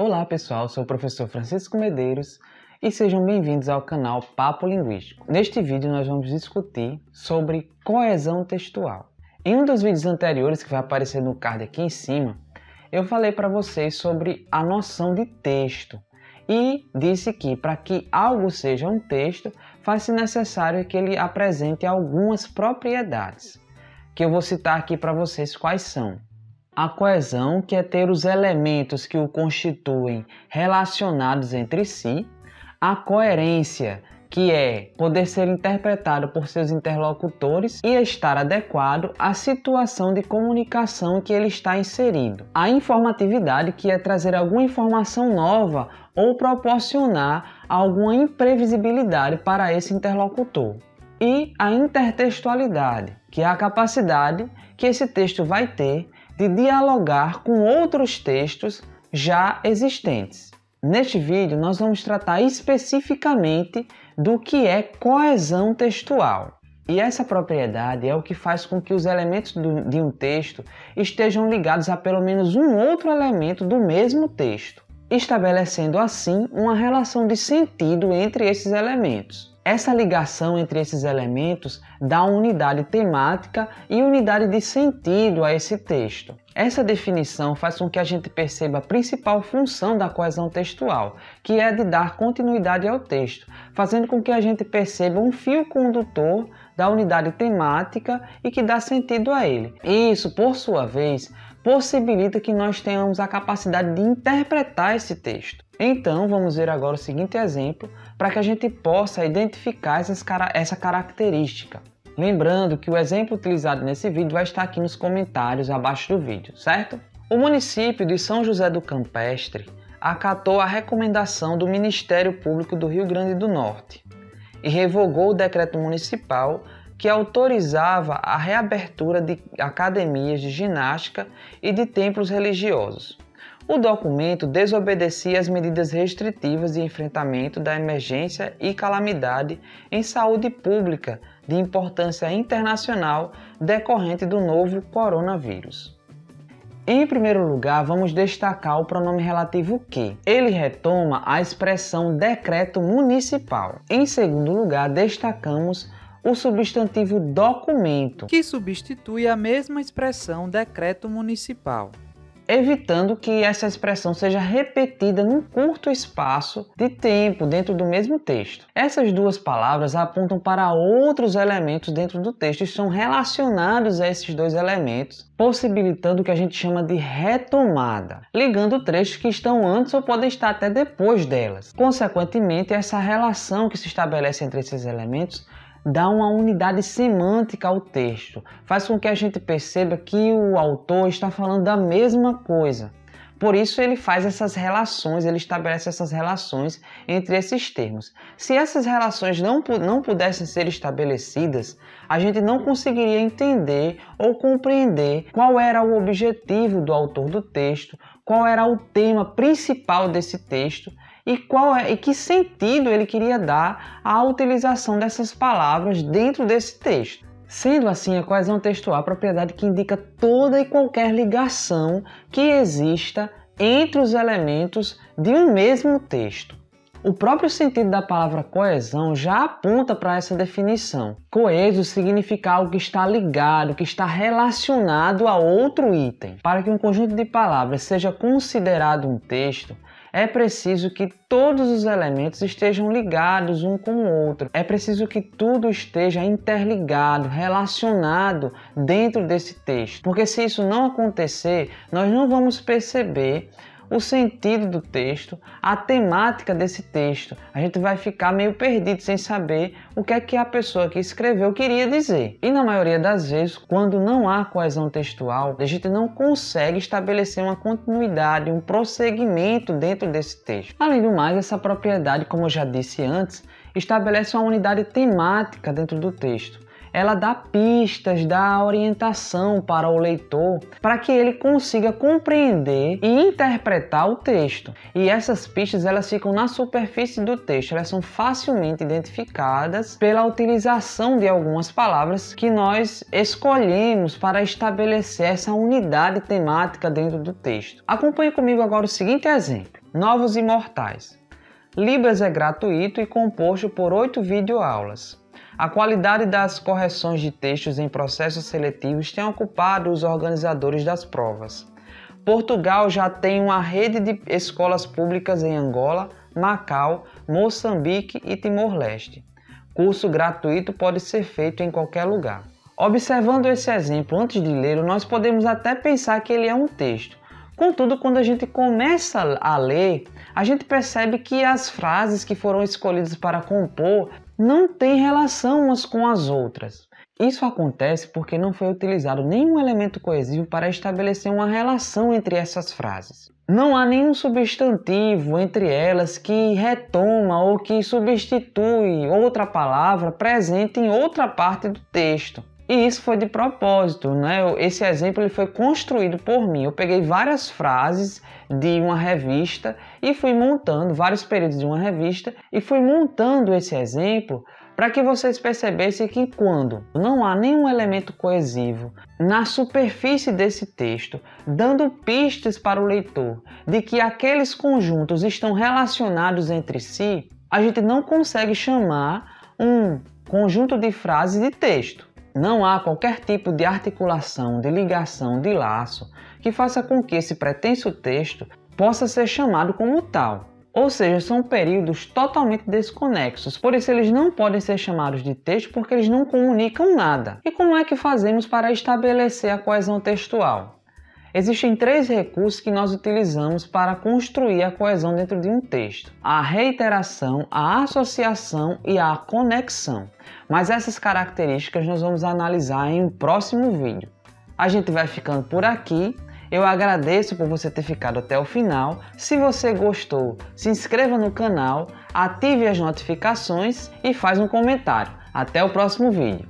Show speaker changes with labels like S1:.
S1: Olá pessoal, sou o professor Francisco Medeiros e sejam bem-vindos ao canal Papo Linguístico. Neste vídeo nós vamos discutir sobre coesão textual. Em um dos vídeos anteriores, que vai aparecer no card aqui em cima, eu falei para vocês sobre a noção de texto e disse que para que algo seja um texto, faz-se necessário que ele apresente algumas propriedades, que eu vou citar aqui para vocês quais são. A coesão, que é ter os elementos que o constituem relacionados entre si. A coerência, que é poder ser interpretado por seus interlocutores e estar adequado à situação de comunicação em que ele está inserido. A informatividade, que é trazer alguma informação nova ou proporcionar alguma imprevisibilidade para esse interlocutor. E a intertextualidade, que é a capacidade que esse texto vai ter de dialogar com outros textos já existentes. Neste vídeo, nós vamos tratar especificamente do que é coesão textual. E essa propriedade é o que faz com que os elementos de um texto estejam ligados a pelo menos um outro elemento do mesmo texto, estabelecendo assim uma relação de sentido entre esses elementos. Essa ligação entre esses elementos dá unidade temática e unidade de sentido a esse texto. Essa definição faz com que a gente perceba a principal função da coesão textual, que é de dar continuidade ao texto, fazendo com que a gente perceba um fio condutor da unidade temática e que dá sentido a ele. E isso, por sua vez, possibilita que nós tenhamos a capacidade de interpretar esse texto. Então, vamos ver agora o seguinte exemplo para que a gente possa identificar essa característica. Lembrando que o exemplo utilizado nesse vídeo vai estar aqui nos comentários abaixo do vídeo, certo? O município de São José do Campestre acatou a recomendação do Ministério Público do Rio Grande do Norte e revogou o decreto municipal que autorizava a reabertura de academias de ginástica e de templos religiosos. O documento desobedecia as medidas restritivas de enfrentamento da emergência e calamidade em saúde pública de importância internacional decorrente do novo coronavírus. Em primeiro lugar, vamos destacar o pronome relativo que. Ele retoma a expressão decreto municipal. Em segundo lugar, destacamos o substantivo documento,
S2: que substitui a mesma expressão decreto municipal,
S1: evitando que essa expressão seja repetida num curto espaço de tempo dentro do mesmo texto. Essas duas palavras apontam para outros elementos dentro do texto e são relacionados a esses dois elementos, possibilitando o que a gente chama de retomada, ligando trechos que estão antes ou podem estar até depois delas. Consequentemente, essa relação que se estabelece entre esses elementos dá uma unidade semântica ao texto, faz com que a gente perceba que o autor está falando da mesma coisa. Por isso ele faz essas relações, ele estabelece essas relações entre esses termos. Se essas relações não pudessem ser estabelecidas, a gente não conseguiria entender ou compreender qual era o objetivo do autor do texto, qual era o tema principal desse texto e que sentido ele queria dar à utilização dessas palavras dentro desse texto. Sendo assim, a coesão textual é a propriedade que indica toda e qualquer ligação que exista entre os elementos de um mesmo texto. O próprio sentido da palavra coesão já aponta para essa definição. Coeso significa algo que está ligado, que está relacionado a outro item. Para que um conjunto de palavras seja considerado um texto, é preciso que todos os elementos estejam ligados um com o outro. É preciso que tudo esteja interligado, relacionado dentro desse texto. Porque se isso não acontecer, nós não vamos perceber o sentido do texto, a temática desse texto. A gente vai ficar meio perdido sem saber o que é que a pessoa que escreveu queria dizer. E na maioria das vezes, quando não há coesão textual, a gente não consegue estabelecer uma continuidade, um prosseguimento dentro desse texto. Além do mais, essa propriedade, como eu já disse antes, estabelece uma unidade temática dentro do texto. Ela dá pistas, dá orientação para o leitor para que ele consiga compreender e interpretar o texto. E essas pistas elas ficam na superfície do texto, elas são facilmente identificadas pela utilização de algumas palavras que nós escolhemos para estabelecer essa unidade temática dentro do texto. Acompanhe comigo agora o seguinte exemplo. Novos Imortais. Libras é gratuito e composto por 8 videoaulas. A qualidade das correções de textos em processos seletivos tem ocupado os organizadores das provas. Portugal já tem uma rede de escolas públicas em Angola, Macau, Moçambique e Timor-Leste. Curso gratuito pode ser feito em qualquer lugar. Observando esse exemplo antes de lê-lo, nós podemos até pensar que ele é um texto. Contudo, quando a gente começa a ler, a gente percebe que as frases que foram escolhidas para compor não têm relação umas com as outras. Isso acontece porque não foi utilizado nenhum elemento coesivo para estabelecer uma relação entre essas frases. Não há nenhum substantivo entre elas que retoma ou que substitui outra palavra presente em outra parte do texto. E isso foi de propósito, né? Esse exemplo ele foi construído por mim. Eu peguei várias frases de uma revista e fui montando, vários períodos de uma revista, e fui montando esse exemplo para que vocês percebessem que quando não há nenhum elemento coesivo na superfície desse texto, dando pistas para o leitor de que aqueles conjuntos estão relacionados entre si, a gente não consegue chamar um conjunto de frases de texto. Não há qualquer tipo de articulação, de ligação, de laço que faça com que esse pretenso texto possa ser chamado como tal. Ou seja, são períodos totalmente desconexos, por isso eles não podem ser chamados de texto porque eles não comunicam nada. E como é que fazemos para estabelecer a coesão textual? Existem 3 recursos que nós utilizamos para construir a coesão dentro de um texto: a reiteração, a associação e a conexão. Mas essas características nós vamos analisar em um próximo vídeo. A gente vai ficando por aqui. Eu agradeço por você ter ficado até o final. Se você gostou, se inscreva no canal, ative as notificações e faz um comentário. Até o próximo vídeo.